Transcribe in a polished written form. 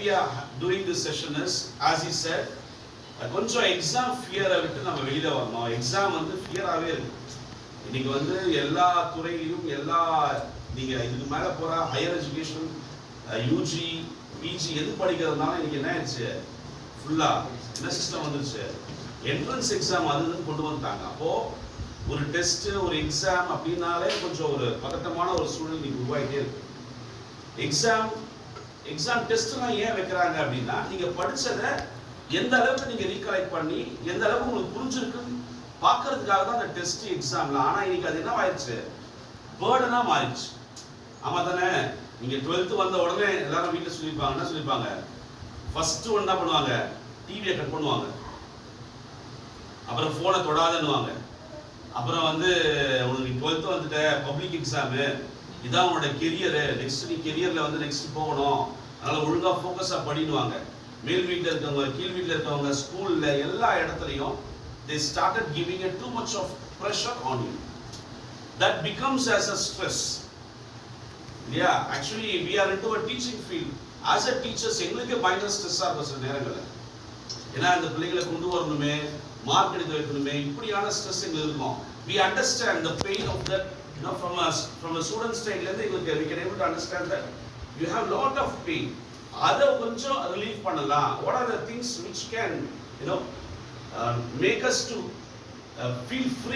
we are doing this session is, as he said, கொஞ்சம் exam ஃபியரை விட்டு நம்ம வெளியில வரணும். எக்ஸாம் வந்து ஃபியராகவே இருக்கு. இன்னைக்கு வந்து எல்லா துறையிலும் எல்லா நீங்க இதுக்கு மேல போற ஹையர் எஜுகேஷன் யூஜி பிஜி எது படிக்கிறதுனால இன்னைக்கு என்ன ஆயிடுச்சு, ஃபுல்லா என்ன சிஸ்டம் வந்துருச்சு, என்ட்ரன்ஸ் எக்ஸாம் அதுன்னு கொண்டு வந்துட்டாங்க. அப்போ ஒரு டெஸ்ட் ஒரு எக்ஸாம் அப்படின்னாலே கொஞ்சம் ஒரு பதட்டமான ஒரு சூழ்நிலை இன்னைக்கு உருவாகிட்டே இருக்கு. எக்ஸாம் டெஸ்ட்லாம் ஏன் வைக்கிறாங்க அப்படின்னா, நீங்க படிச்சதை எந்த அளவுக்கு நீங்க ரீகலெக்ட் பண்ணி எந்த அளவுக்கு உங்களுக்கு புரிஞ்சிருக்குன்னு பார்க்கறதுக்காக தான் அந்த டெஸ்ட் எக்ஸாம்ல. ஆனா இன்னைக்கு அது என்ன ஆயிடுச்சு, பேர்டனா மாறிடுச்சு. ஆமா தானே? நீங்க 12th வந்த உடனே எல்லாரும் வீட்டில் சொல்லியிருப்பாங்க, என்ன சொல்லியிருப்பாங்க, ஃபர்ஸ்ட் என்ன பண்ணுவாங்க, டிவியை கட் பண்ணுவாங்க, அப்புறம் போனை தொடாதுன்னுவாங்க. அப்புறம் வந்து உனக்கு 12th வந்துட்ட, பப்ளிக் எக்ஸாமு, இதான் உன்னோட கெரியரு, நெக்ஸ்ட் நீ கெரியர்ல வந்து நெக்ஸ்ட் போகணும், அதனால ஒழுங்கா ஃபோக்கஸா படினுவாங்க. மேல் வீட்டில் இருக்கவங்க கீழ் வீட்டில் இருக்கவங்க ஸ்கூல்ல எல்லா இடத்துலையும் they started giving it too much of pressure on you. That becomes as a stress. Yeah, actually we are into a teaching field. As a teachers எங்களுக்கு பயங்கர ஸ்ட்ரெஸ்ஸாக இருக்கும் சில நேரங்களில். ஏன்னா இந்த பிள்ளைகளை கொண்டு வரணுமே, மார்க் எடுக்க வைக்கணுமே, இப்படியான ஸ்ட்ரெஸ் எங்களுக்கு இருக்கும். We understand the pain of that, you know, from a student side லேருந்து எங்களுக்கு we can able to understand that you have lot of pain. அதை கொஞ்சம் ரிலீவ் பண்ணலாம். What are the things which can, you know, make us to feel free?